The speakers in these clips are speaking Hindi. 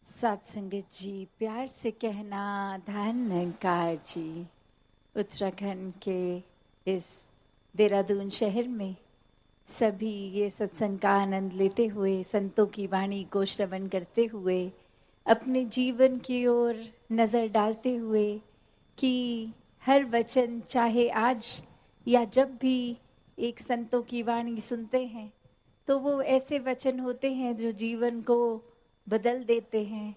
सात संगत जी, प्यार से कहना धन निरंकार जी। उत्तराखंड के इस देहरादून शहर में सभी ये सत्संग का आनंद लेते हुए, संतों की वाणी को श्रवण करते हुए, अपने जीवन की ओर नज़र डालते हुए कि हर वचन, चाहे आज या जब भी एक संतों की वाणी सुनते हैं, तो वो ऐसे वचन होते हैं जो जीवन को बदल देते हैं।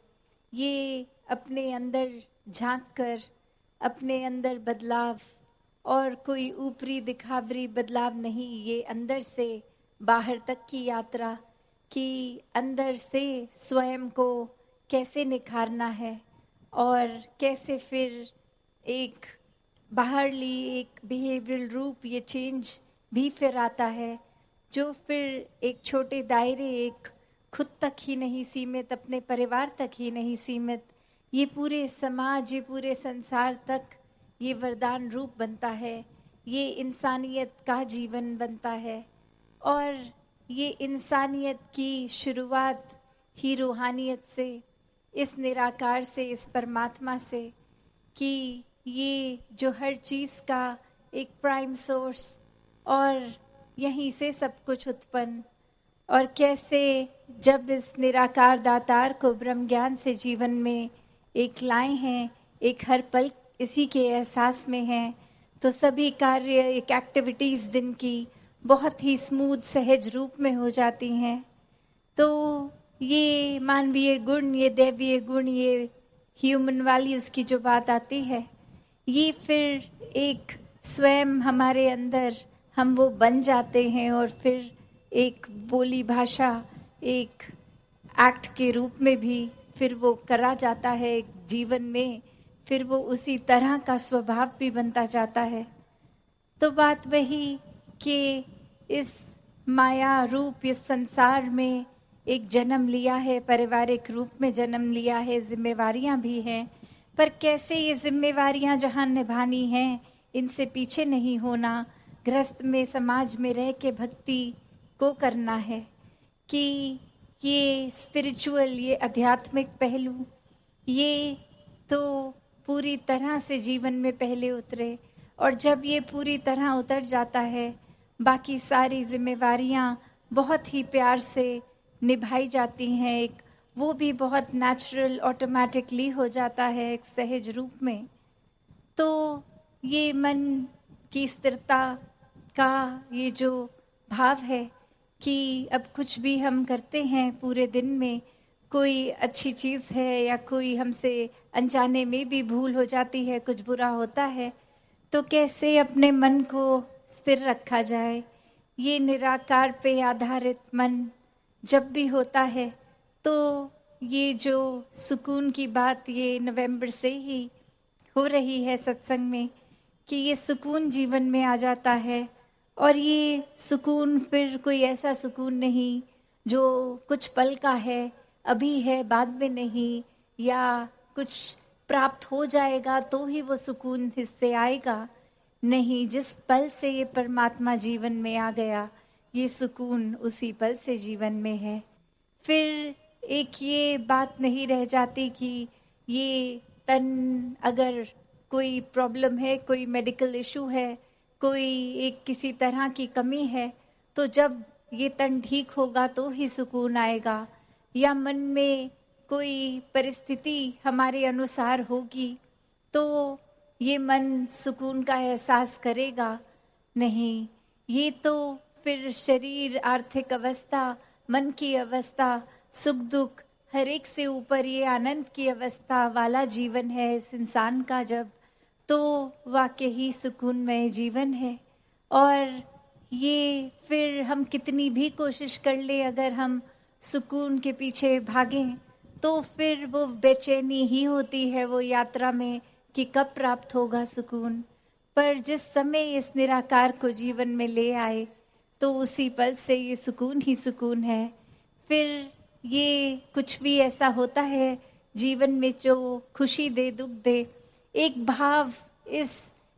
ये अपने अंदर झांक कर अपने अंदर बदलाव, और कोई ऊपरी दिखावरी बदलाव नहीं, ये अंदर से बाहर तक की यात्रा कि अंदर से स्वयं को कैसे निखारना है और कैसे फिर एक बाहरली एक बिहेवियरल रूप, ये चेंज भी फिर आता है जो फिर एक छोटे दायरे, एक खुद तक ही नहीं सीमित, अपने परिवार तक ही नहीं सीमित, ये पूरे समाज, ये पूरे संसार तक ये वरदान रूप बनता है। ये इंसानियत का जीवन बनता है और ये इंसानियत की शुरुआत ही रूहानियत से, इस निराकार से, इस परमात्मा से, कि ये जो हर चीज़ का एक प्राइम सोर्स और यहीं से सब कुछ उत्पन्न, और कैसे जब इस निराकार दातार को ब्रह्म ज्ञान से जीवन में एक लाए हैं, एक हर पल इसी के एहसास में हैं, तो सभी कार्य, एक एक्टिविटीज़ दिन की बहुत ही स्मूथ सहज रूप में हो जाती हैं। तो ये मानवीय गुण, ये दैवीय गुण, ये ह्यूमन वैल्यूज़ की जो बात आती है, ये फिर एक स्वयं हमारे अंदर हम वो बन जाते हैं और फिर एक बोली भाषा, एक एक्ट के रूप में भी फिर वो करा जाता है एक जीवन में, फिर वो उसी तरह का स्वभाव भी बनता जाता है। तो बात वही कि इस माया रूप इस संसार में एक जन्म लिया है, पारिवारिक रूप में जन्म लिया है, जिम्मेवारियां भी हैं, पर कैसे ये जिम्मेवारियां जहां निभानी हैं, इनसे पीछे नहीं होना, गृहस्थ में समाज में रह के भक्ति को करना है कि ये स्पिरिचुअल, ये आध्यात्मिक पहलू, ये तो पूरी तरह से जीवन में पहले उतरे, और जब ये पूरी तरह उतर जाता है, बाकी सारी जिम्मेवारियां बहुत ही प्यार से निभाई जाती हैं, एक वो भी बहुत नेचुरल, ऑटोमेटिकली हो जाता है एक सहज रूप में। तो ये मन की स्थिरता का ये जो भाव है कि अब कुछ भी हम करते हैं पूरे दिन में, कोई अच्छी चीज़ है या कोई हमसे अनजाने में भी भूल हो जाती है, कुछ बुरा होता है, तो कैसे अपने मन को स्थिर रखा जाए। ये निराकार पे आधारित मन जब भी होता है, तो ये जो सुकून की बात ये नवंबर से ही हो रही है सत्संग में, कि ये सुकून जीवन में आ जाता है। और ये सुकून फिर कोई ऐसा सुकून नहीं जो कुछ पल का है, अभी है बाद में नहीं, या कुछ प्राप्त हो जाएगा तो ही वो सुकून हिस्से आएगा, नहीं, जिस पल से ये परमात्मा जीवन में आ गया, ये सुकून उसी पल से जीवन में है। फिर एक ये बात नहीं रह जाती कि ये तन, अगर कोई प्रॉब्लम है, कोई मेडिकल इशू है, कोई एक किसी तरह की कमी है, तो जब ये तन ठीक होगा तो ही सुकून आएगा, या मन में कोई परिस्थिति हमारे अनुसार होगी तो ये मन सुकून का एहसास करेगा, नहीं, ये तो फिर शरीर, आर्थिक अवस्था, मन की अवस्था, सुख दुख, हर एक से ऊपर ये आनंद की अवस्था वाला जीवन है इस इंसान का, जब तो वाकई ही सुकूनमय जीवन है। और ये फिर हम कितनी भी कोशिश कर ले, अगर हम सुकून के पीछे भागें, तो फिर वो बेचैनी ही होती है वो यात्रा में कि कब प्राप्त होगा सुकून। पर जिस समय इस निराकार को जीवन में ले आए, तो उसी पल से ये सुकून ही सुकून है। फिर ये कुछ भी ऐसा होता है जीवन में जो खुशी दे, दुख दे, एक भाव इस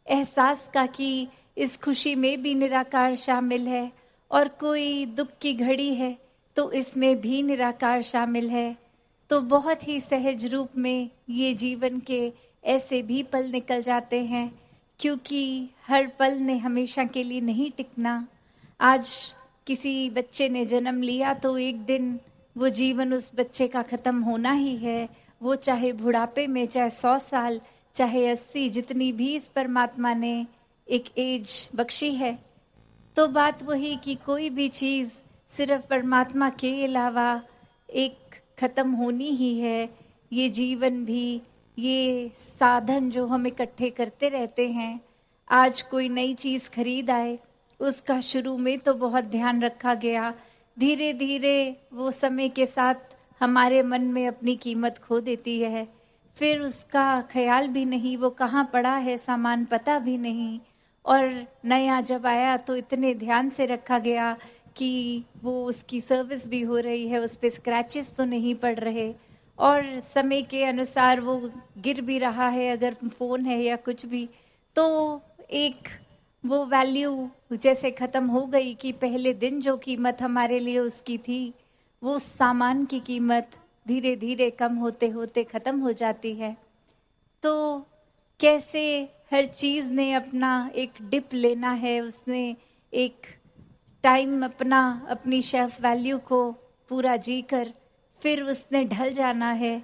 एहसास का कि इस खुशी में भी निराकार शामिल है, और कोई दुख की घड़ी है तो इसमें भी निराकार शामिल है। तो बहुत ही सहज रूप में ये जीवन के ऐसे भी पल निकल जाते हैं, क्योंकि हर पल ने हमेशा के लिए नहीं टिकना। आज किसी बच्चे ने जन्म लिया तो एक दिन वो जीवन उस बच्चे का ख़त्म होना ही है। वो चाहे बुढ़ापे में, चाहे 100 साल, चाहे 80, जितनी भी इस परमात्मा ने एक एज बख्शी है। तो बात वही कि कोई भी चीज़ सिर्फ परमात्मा के अलावा एक ख़त्म होनी ही है। ये जीवन भी, ये साधन जो हम इकट्ठे करते रहते हैं, आज कोई नई चीज़ खरीद आए, उसका शुरू में तो बहुत ध्यान रखा गया, धीरे धीरे वो समय के साथ हमारे मन में अपनी कीमत खो देती है। फिर उसका ख्याल भी नहीं, वो कहाँ पड़ा है सामान पता भी नहीं। और नया जब आया तो इतने ध्यान से रखा गया कि वो उसकी सर्विस भी हो रही है, उस पे स्क्रैचेस तो नहीं पड़ रहे, और समय के अनुसार वो गिर भी रहा है अगर फ़ोन है या कुछ भी। तो एक वो वैल्यू जैसे ख़त्म हो गई कि पहले दिन जो कीमत हमारे लिए उसकी थी, वो सामान की कीमत धीरे धीरे कम होते होते ख़त्म हो जाती है। तो कैसे हर चीज़ ने अपना एक डिप लेना है, उसने एक टाइम अपना, अपनी शेल्फ वैल्यू को पूरा जीकर फिर उसने ढल जाना है।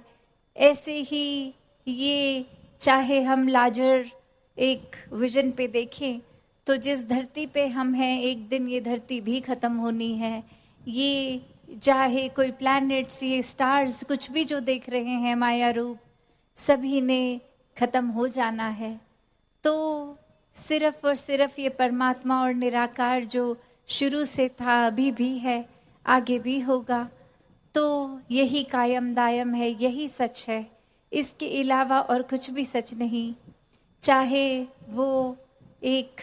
ऐसे ही ये, चाहे हम लार्जर एक विजन पे देखें तो जिस धरती पे हम हैं, एक दिन ये धरती भी ख़त्म होनी है। ये चाहे कोई प्लैनेट्स, ये स्टार्स, कुछ भी जो देख रहे हैं माया रूप, सभी ने ख़त्म हो जाना है। तो सिर्फ और सिर्फ ये परमात्मा और निराकार जो शुरू से था, अभी भी है, आगे भी होगा, तो यही कायम दायम है, यही सच है। इसके अलावा और कुछ भी सच नहीं। चाहे वो एक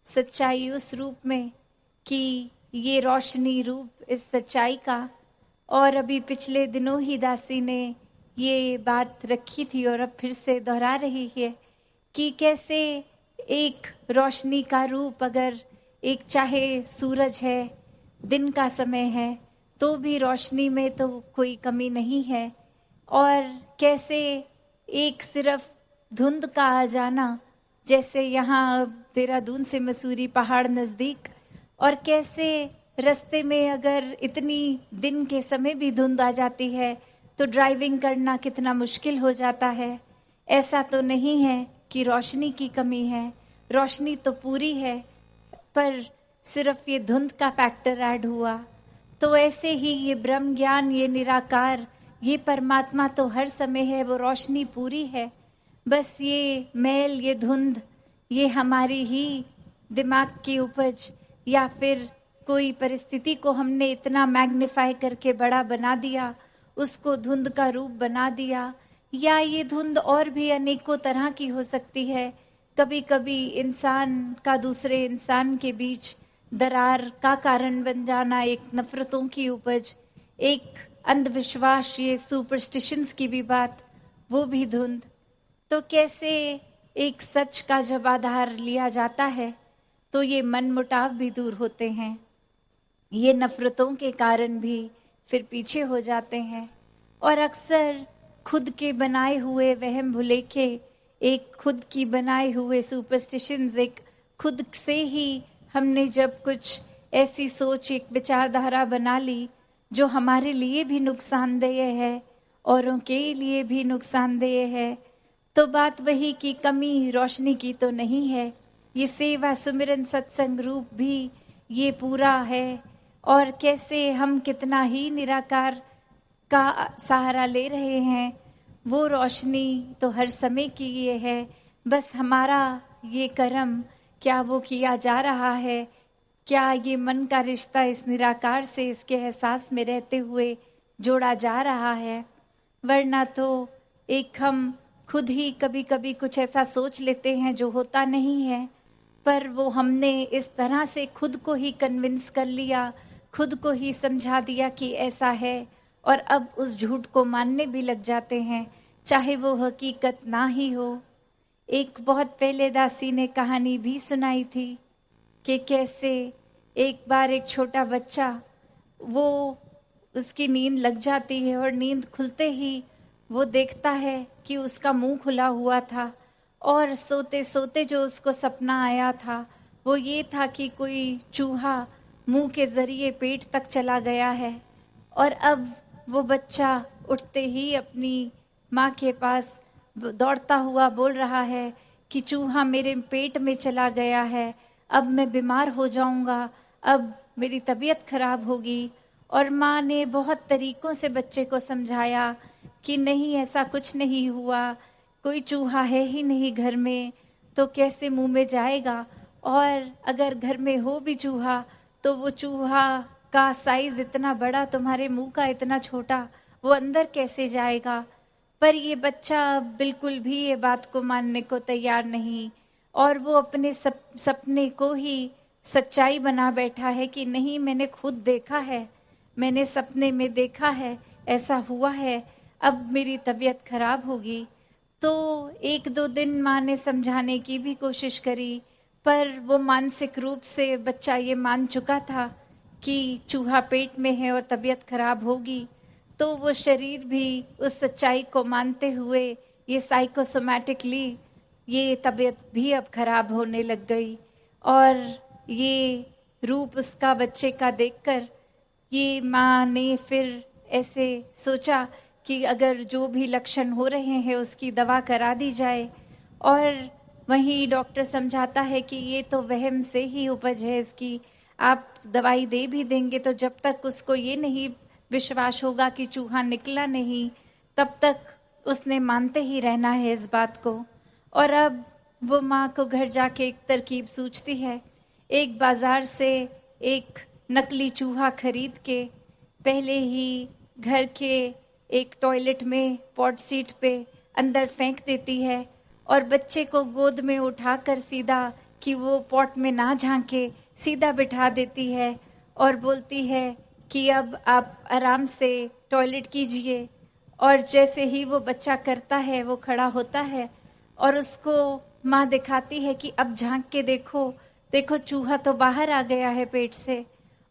सच्चाई उस रूप में कि ये रोशनी रूप इस सच्चाई का, और अभी पिछले दिनों ही दासी ने ये बात रखी थी और अब फिर से दोहरा रही है कि कैसे एक रोशनी का रूप, अगर एक चाहे सूरज है, दिन का समय है, तो भी रोशनी में तो कोई कमी नहीं है। और कैसे एक सिर्फ धुंध का आ जाना, जैसे यहाँ देहरादून से मसूरी पहाड़ नज़दीक, और कैसे रास्ते में अगर इतनी दिन के समय भी धुंध आ जाती है तो ड्राइविंग करना कितना मुश्किल हो जाता है। ऐसा तो नहीं है कि रोशनी की कमी है, रोशनी तो पूरी है, पर सिर्फ ये धुंध का फैक्टर ऐड हुआ। तो ऐसे ही ये ब्रह्म ज्ञान, ये निराकार, ये परमात्मा तो हर समय है, वो रोशनी पूरी है। बस ये मैल, ये धुंध, ये हमारी ही दिमाग की उपज, या फिर कोई परिस्थिति को हमने इतना मैग्नीफाई करके बड़ा बना दिया, उसको धुंध का रूप बना दिया। या ये धुंध और भी अनेकों तरह की हो सकती है। कभी कभी इंसान का दूसरे इंसान के बीच दरार का कारण बन जाना, एक नफरतों की उपज, एक अंधविश्वास, ये सुपरस्टिशंस की भी बात, वो भी धुंध। तो कैसे एक सच का जब आधार लिया जाता है तो ये मन मुटाव भी दूर होते हैं, ये नफरतों के कारण भी फिर पीछे हो जाते हैं। और अक्सर खुद के बनाए हुए वहम भुलेखे, एक खुद की बनाए हुए सुपरस्टिशंस, एक खुद से ही हमने जब कुछ ऐसी सोच, एक विचारधारा बना ली जो हमारे लिए भी नुकसानदेह है, औरों के लिए भी नुकसानदेह है, तो बात वही कि कमी रोशनी की तो नहीं है। ये सेवा सुमिरन सत्संग रूप भी ये पूरा है। और कैसे हम कितना ही निराकार का सहारा ले रहे हैं, वो रोशनी तो हर समय की ये है। बस हमारा ये कर्म, क्या वो किया जा रहा है, क्या ये मन का रिश्ता इस निराकार से, इसके एहसास में रहते हुए जोड़ा जा रहा है। वरना तो एक हम खुद ही कभी कभी कुछ ऐसा सोच लेते हैं जो होता नहीं है, पर वो हमने इस तरह से खुद को ही कन्विंस कर लिया, खुद को ही समझा दिया कि ऐसा है, और अब उस झूठ को मानने भी लग जाते हैं, चाहे वो हकीकत ना ही हो। एक बहुत पहले दासी ने कहानी भी सुनाई थी कि कैसे एक बार एक छोटा बच्चा, वो उसकी नींद लग जाती है और नींद खुलते ही वो देखता है कि उसका मुंह खुला हुआ था और सोते सोते जो उसको सपना आया था वो ये था कि कोई चूहा मुंह के जरिए पेट तक चला गया है। और अब वो बच्चा उठते ही अपनी माँ के पास दौड़ता हुआ बोल रहा है कि चूहा मेरे पेट में चला गया है, अब मैं बीमार हो जाऊंगा, अब मेरी तबीयत खराब होगी। और माँ ने बहुत तरीकों से बच्चे को समझाया कि नहीं, ऐसा कुछ नहीं हुआ, कोई चूहा है ही नहीं घर में, तो कैसे मुंह में जाएगा, और अगर घर में हो भी चूहा तो वो चूहा का साइज इतना बड़ा, तुम्हारे मुंह का इतना छोटा, वो अंदर कैसे जाएगा। पर ये बच्चा बिल्कुल भी ये बात को मानने को तैयार नहीं, और वो अपने सपने को ही सच्चाई बना बैठा है कि नहीं, मैंने खुद देखा है, मैंने सपने में देखा है, ऐसा हुआ है, अब मेरी तबीयत खराब होगी। तो एक दो दिन माँ ने समझाने की भी कोशिश करी, पर वो मानसिक रूप से बच्चा ये मान चुका था कि चूहा पेट में है और तबीयत खराब होगी। तो वो शरीर भी उस सच्चाई को मानते हुए ये साइकोसोमैटिकली ये तबीयत भी अब खराब होने लग गई। और ये रूप उसका बच्चे का देखकर ये माँ ने फिर ऐसे सोचा कि अगर जो भी लक्षण हो रहे हैं उसकी दवा करा दी जाए। और वहीं डॉक्टर समझाता है कि ये तो वहम से ही उपज है इसकी, आप दवाई दे भी देंगे तो जब तक उसको ये नहीं विश्वास होगा कि चूहा निकला नहीं, तब तक उसने मानते ही रहना है इस बात को। और अब वो माँ को घर जाके एक तरकीब सूझती है। एक बाजार से एक नकली चूहा खरीद के पहले ही घर के एक टॉयलेट में पॉट सीट पे अंदर फेंक देती है और बच्चे को गोद में उठाकर सीधा कि वो पॉट में ना झांके सीधा बिठा देती है और बोलती है कि अब आप आराम से टॉयलेट कीजिए। और जैसे ही वो बच्चा करता है वो खड़ा होता है और उसको माँ दिखाती है कि अब झांक के देखो, देखो चूहा तो बाहर आ गया है पेट से।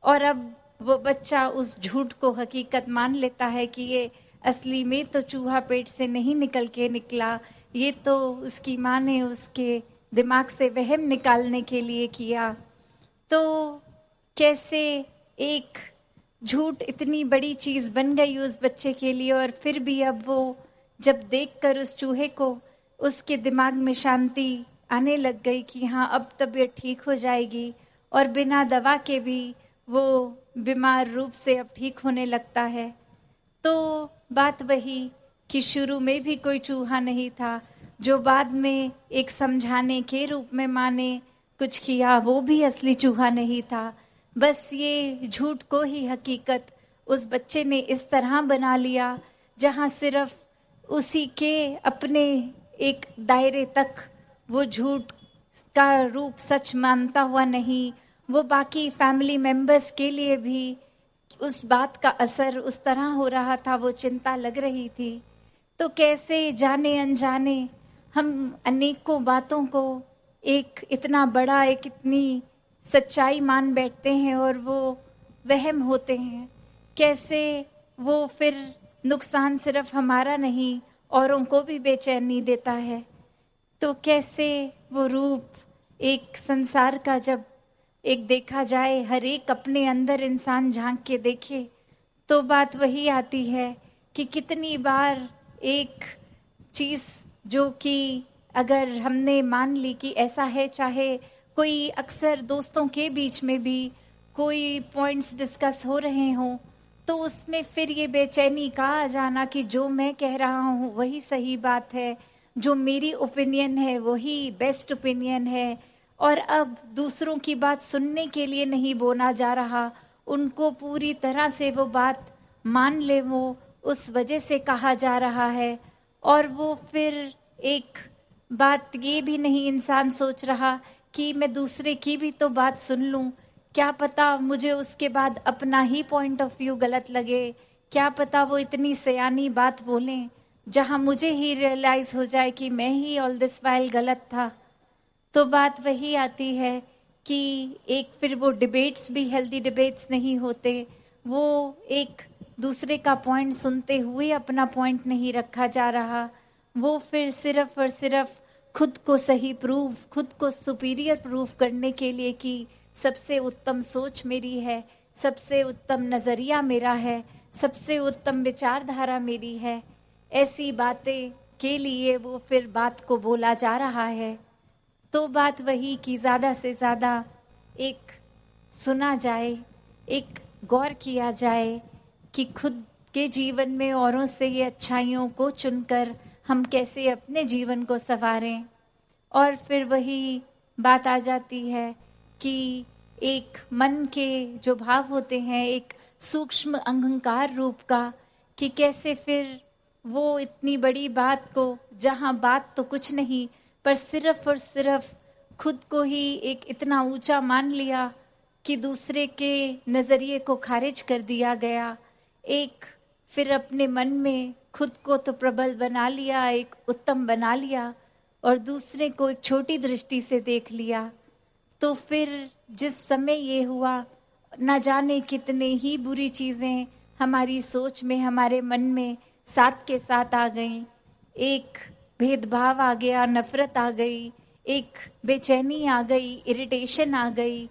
और अब वो बच्चा उस झूठ को हकीकत मान लेता है कि ये असली में तो चूहा पेट से नहीं निकल के निकला, ये तो उसकी माँ ने उसके दिमाग से वहम निकालने के लिए किया। तो कैसे एक झूठ इतनी बड़ी चीज बन गई उस बच्चे के लिए, और फिर भी अब वो जब देखकर उस चूहे को उसके दिमाग में शांति आने लग गई कि हाँ अब तबीयत ठीक हो जाएगी, और बिना दवा के भी वो बीमार रूप से अब ठीक होने लगता है। तो बात वही कि शुरू में भी कोई चूहा नहीं था, जो बाद में एक समझाने के रूप में माँ ने कुछ किया, वो भी असली चूहा नहीं था। बस ये झूठ को ही हकीकत उस बच्चे ने इस तरह बना लिया जहाँ सिर्फ उसी के अपने एक दायरे तक वो झूठ का रूप सच मानता हुआ नहीं, वो बाकी फैमिली मेंबर्स के लिए भी उस बात का असर उस तरह हो रहा था, वो चिंता लग रही थी। तो कैसे जाने अनजाने हम अनेकों बातों को एक इतना बड़ा, एक इतनी सच्चाई मान बैठते हैं और वो वहम होते हैं। कैसे वो फिर नुकसान सिर्फ हमारा नहीं औरों को भी बेचैनी देता है। तो कैसे वो रूप एक संसार का जब एक देखा जाए, हर एक अपने अंदर इंसान झांक के देखे, तो बात वही आती है कि कितनी बार एक चीज जो कि अगर हमने मान ली कि ऐसा है, चाहे कोई अक्सर दोस्तों के बीच में भी कोई पॉइंट्स डिस्कस हो रहे हों, तो उसमें फिर ये बेचैनी का आ जाना कि जो मैं कह रहा हूँ वही सही बात है, जो मेरी ओपिनियन है वही बेस्ट ओपिनियन है, और अब दूसरों की बात सुनने के लिए नहीं बोला जा रहा, उनको पूरी तरह से वो बात मान ले, वो उस वजह से कहा जा रहा है। और वो फिर एक बात ये भी नहीं इंसान सोच रहा कि मैं दूसरे की भी तो बात सुन लूं, क्या पता मुझे उसके बाद अपना ही पॉइंट ऑफ व्यू गलत लगे, क्या पता वो इतनी सयानी बात बोलें जहां मुझे ही रियलाइज हो जाए कि मैं ही ऑल दिस वाइल गलत था। तो बात वही आती है कि एक फिर वो डिबेट्स भी हेल्दी डिबेट्स नहीं होते, वो एक दूसरे का पॉइंट सुनते हुए अपना पॉइंट नहीं रखा जा रहा, वो फिर सिर्फ और सिर्फ खुद को सही प्रूव, खुद को सुपीरियर प्रूव करने के लिए कि सबसे उत्तम सोच मेरी है, सबसे उत्तम नज़रिया मेरा है, सबसे उत्तम विचारधारा मेरी है, ऐसी बातें के लिए वो फिर बात को बोला जा रहा है। तो बात वही कि ज़्यादा से ज़्यादा एक सुना जाए, एक गौर किया जाए कि खुद के जीवन में औरों से ये अच्छाइयों को चुनकर हम कैसे अपने जीवन को संवारें। और फिर वही बात आ जाती है कि एक मन के जो भाव होते हैं, एक सूक्ष्म अहंकार रूप का, कि कैसे फिर वो इतनी बड़ी बात को, जहाँ बात तो कुछ नहीं पर सिर्फ और सिर्फ खुद को ही एक इतना ऊंचा मान लिया कि दूसरे के नज़रिए को खारिज कर दिया गया। एक फिर अपने मन में खुद को तो प्रबल बना लिया, एक उत्तम बना लिया, और दूसरे को एक छोटी दृष्टि से देख लिया। तो फिर जिस समय ये हुआ, न जाने कितने ही बुरी चीज़ें हमारी सोच में, हमारे मन में साथ के साथ आ गई। एक भेदभाव आ गया, नफरत आ गई, एक बेचैनी आ गई, इरिटेशन आ गई।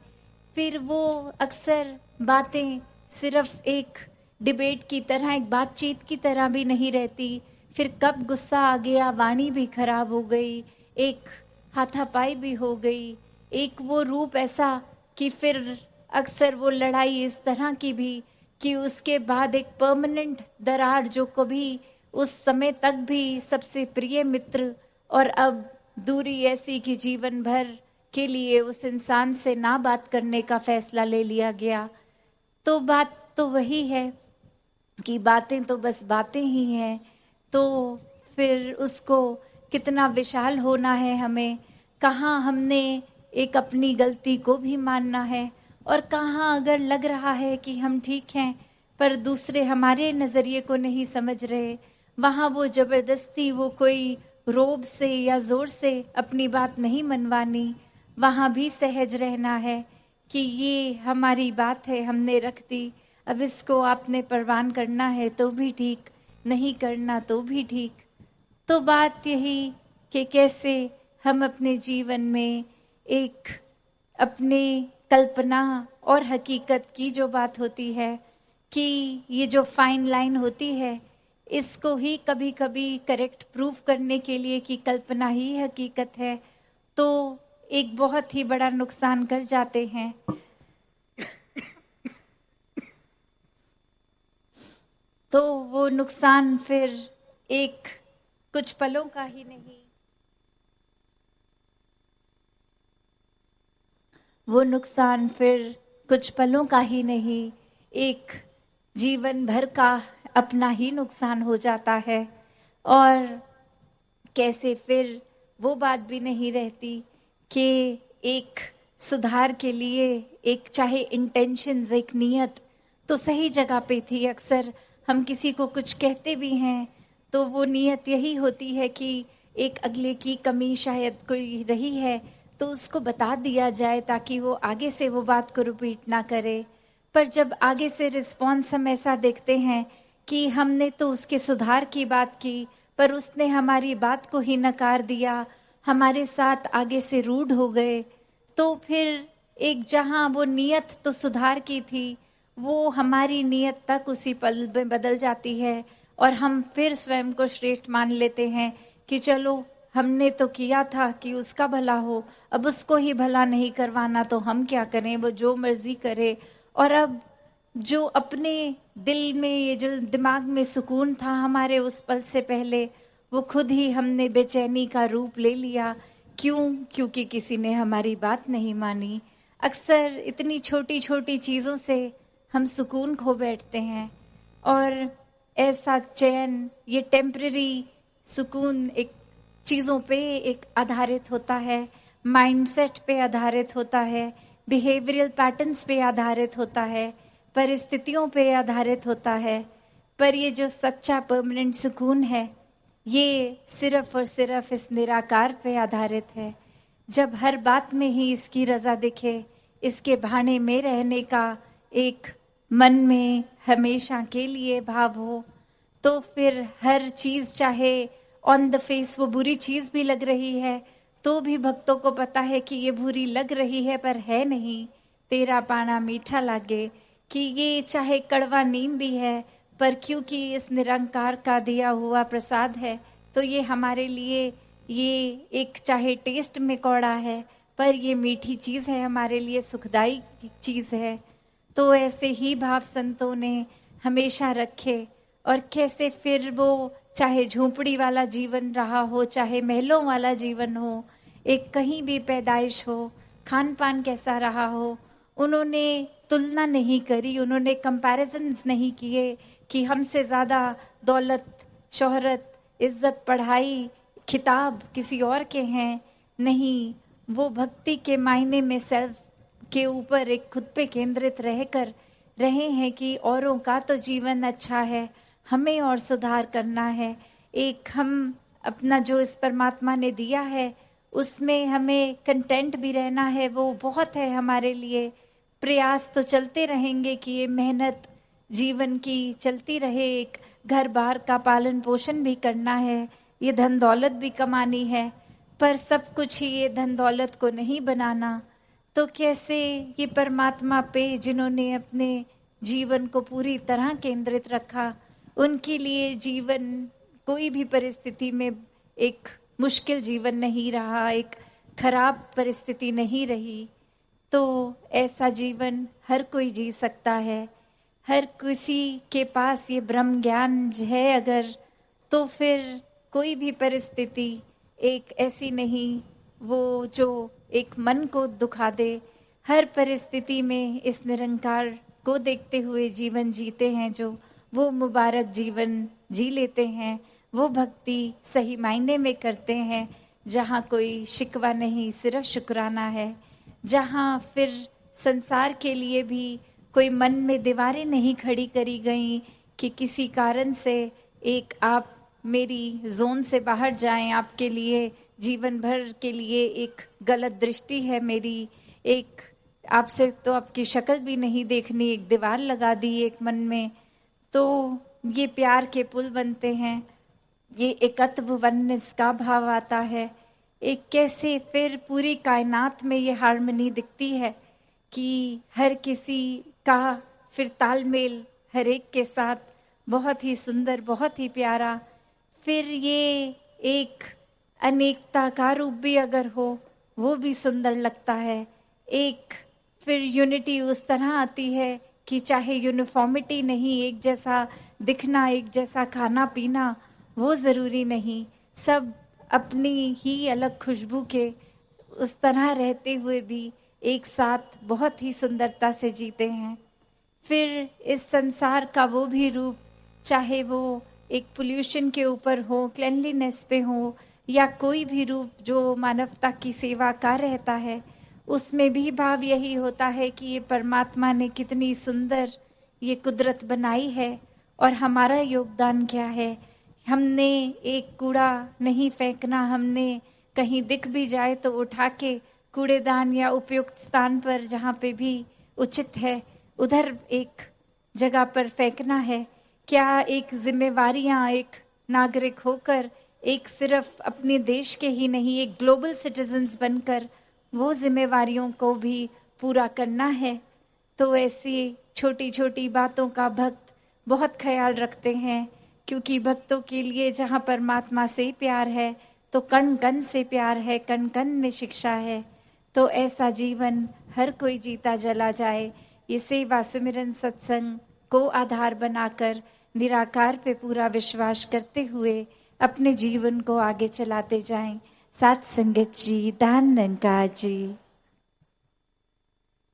फिर वो अक्सर बातें सिर्फ एक डिबेट की तरह, एक बातचीत की तरह भी नहीं रहती। फिर कब गुस्सा आ गया, वाणी भी खराब हो गई, एक हाथापाई भी हो गई, एक वो रूप ऐसा कि फिर अक्सर वो लड़ाई इस तरह की भी कि उसके बाद एक परमानेंट दरार, जो कभी उस समय तक भी सबसे प्रिय मित्र, और अब दूरी ऐसी कि जीवन भर के लिए उस इंसान से ना बात करने का फैसला ले लिया गया। तो बात तो वही है कि बातें तो बस बातें ही हैं। तो फिर उसको कितना विशाल होना है हमें, कहाँ हमने एक अपनी गलती को भी मानना है, और कहाँ अगर लग रहा है कि हम ठीक हैं पर दूसरे हमारे नज़रिए को नहीं समझ रहे, वहाँ वो ज़बरदस्ती, वो कोई रोब से या ज़ोर से अपनी बात नहीं मनवानी। वहाँ भी सहज रहना है कि ये हमारी बात है, हमने रख दी, अब इसको आपने परवान करना है तो भी ठीक, नहीं करना तो भी ठीक। तो बात यही कि कैसे हम अपने जीवन में एक अपने कल्पना और हकीकत की जो बात होती है, कि ये जो फाइन लाइन होती है, इसको ही कभी कभी करेक्ट प्रूव करने के लिए कि कल्पना ही हकीकत है, तो एक बहुत ही बड़ा नुकसान कर जाते हैं। तो वो नुकसान फिर एक कुछ पलों का ही नहीं, वो नुकसान फिर कुछ पलों का ही नहीं, एक जीवन भर का अपना ही नुकसान हो जाता है। और कैसे फिर वो बात भी नहीं रहती कि एक सुधार के लिए एक चाहे इंटेंशंस, एक नियत तो सही जगह पे थी। अक्सर हम किसी को कुछ कहते भी हैं तो वो नियत यही होती है कि एक अगले की कमी शायद कोई रही है तो उसको बता दिया जाए ताकि वो आगे से वो बात को रिपीट ना करे। पर जब आगे से रिस्पॉन्स हम ऐसा देखते हैं कि हमने तो उसके सुधार की बात की पर उसने हमारी बात को ही नकार दिया, हमारे साथ आगे से रूड हो गए, तो फिर एक जहां वो नियत तो सुधार की थी, वो हमारी नियत तक उसी पल में बदल जाती है और हम फिर स्वयं को श्रेष्ठ मान लेते हैं कि चलो हमने तो किया था कि उसका भला हो, अब उसको ही भला नहीं करवाना तो हम क्या करें, वो जो मर्जी करे। और अब जो अपने दिल में, ये जो दिमाग में सुकून था हमारे उस पल से पहले, वो खुद ही हमने बेचैनी का रूप ले लिया। क्यों? क्योंकि किसी ने हमारी बात नहीं मानी। अक्सर इतनी छोटी छोटी चीज़ों से हम सुकून खो बैठते हैं और ऐसा चैन, ये टेम्पररी सुकून एक चीज़ों पे एक आधारित होता है, माइंडसेट पे आधारित होता है, बिहेवियरल पैटर्न्स पे आधारित होता है, परिस्थितियों पे आधारित होता है। पर ये जो सच्चा परमानेंट सुकून है ये सिर्फ और सिर्फ इस निराकार पे आधारित है। जब हर बात में ही इसकी रजा दिखे, इसके भाने में रहने का एक मन में हमेशा के लिए भाव हो, तो फिर हर चीज चाहे ऑन द फेस वो बुरी चीज भी लग रही है, तो भी भक्तों को पता है कि ये बुरी लग रही है पर है नहीं, तेरा पाना मीठा लागे। कि ये चाहे कड़वा नीम भी है, पर क्योंकि इस निरंकार का दिया हुआ प्रसाद है, तो ये हमारे लिए ये एक चाहे टेस्ट में कौड़ा है, पर ये मीठी चीज है, हमारे लिए सुखदाई चीज है। तो ऐसे ही भाव संतों ने हमेशा रखे। और कैसे फिर वो चाहे झोपड़ी वाला जीवन रहा हो, चाहे महलों वाला जीवन हो, एक कहीं भी पैदाइश हो, खान पान कैसा रहा हो, उन्होंने तुलना नहीं करी, उन्होंने कंपैरिजन्स नहीं किए कि हमसे ज़्यादा दौलत, शोहरत, इज्जत, पढ़ाई, खिताब किसी और के हैं। नहीं, वो भक्ति के मायने में सेल्फ के ऊपर एक खुद पे केंद्रित रहकर रहे हैं कि औरों का तो जीवन अच्छा है, हमें और सुधार करना है। एक हम अपना जो इस परमात्मा ने दिया है उसमें हमें कंटेंट भी रहना है, वो बहुत है हमारे लिए। प्रयास तो चलते रहेंगे कि ये मेहनत जीवन की चलती रहे, एक घर बार का पालन पोषण भी करना है, ये धन दौलत भी कमानी है, पर सब कुछ ही ये धन दौलत को नहीं बनाना। तो कैसे ये परमात्मा पे जिन्होंने अपने जीवन को पूरी तरह केंद्रित रखा, उनके लिए जीवन कोई भी परिस्थिति में एक मुश्किल जीवन नहीं रहा, एक खराब परिस्थिति नहीं रही। तो ऐसा जीवन हर कोई जी सकता है। हर किसी के पास ये ब्रह्म ज्ञान है अगर, तो फिर कोई भी परिस्थिति एक ऐसी नहीं वो जो एक मन को दुखा दे। हर परिस्थिति में इस निरंकार को देखते हुए जीवन जीते हैं जो, वो मुबारक जीवन जी लेते हैं, वो भक्ति सही मायने में करते हैं, जहाँ कोई शिकवा नहीं, सिर्फ शुक्राना है। जहाँ फिर संसार के लिए भी कोई मन में दीवारें नहीं खड़ी करी गई कि किसी कारण से एक आप मेरी जोन से बाहर जाएं, आपके लिए जीवन भर के लिए एक गलत दृष्टि है मेरी, एक आपसे तो आपकी शक्ल भी नहीं देखनी, एक दीवार लगा दी एक मन में। तो ये प्यार के पुल बनते हैं, ये एकत्व वननेस का भाव आता है। एक कैसे फिर पूरी कायनात में ये हार्मनी दिखती है कि हर किसी का फिर तालमेल हर एक के साथ बहुत ही सुंदर, बहुत ही प्यारा। फिर ये एक अनेकता का रूप भी अगर हो वो भी सुंदर लगता है। एक फिर यूनिटी उस तरह आती है कि चाहे यूनिफॉर्मिटी नहीं, एक जैसा दिखना, एक जैसा खाना पीना, वो ज़रूरी नहीं, सब अपनी ही अलग खुशबू के उस तरह रहते हुए भी एक साथ बहुत ही सुंदरता से जीते हैं। फिर इस संसार का वो भी रूप, चाहे वो एक पोल्यूशन के ऊपर हो, क्लेanलीनेस पे हो, या कोई भी रूप जो मानवता की सेवा का रहता है, उसमें भी भाव यही होता है कि ये परमात्मा ने कितनी सुंदर ये कुदरत बनाई है और हमारा योगदान क्या है। हमने एक कूड़ा नहीं फेंकना, हमने कहीं दिख भी जाए तो उठा के कूड़ेदान या उपयुक्त स्थान पर जहाँ पे भी उचित है उधर एक जगह पर फेंकना है। क्या एक जिम्मेवारियाँ एक नागरिक होकर, एक सिर्फ अपने देश के ही नहीं, एक ग्लोबल सिटीजन्स बनकर वो जिम्मेवारियों को भी पूरा करना है। तो ऐसी छोटी छोटी बातों का भक्त बहुत ख्याल रखते हैं, क्योंकि भक्तों के लिए जहाँ परमात्मा से प्यार है तो कण कण से प्यार है, कण कण में शिक्षा है। तो ऐसा जीवन हर कोई जीता जला जाए, ये सेवा सुमिरन सत्संग को आधार बनाकर निराकार पे पूरा विश्वास करते हुए अपने जीवन को आगे चलाते जाएं। साथ संगत जी, दान निरंकार जी।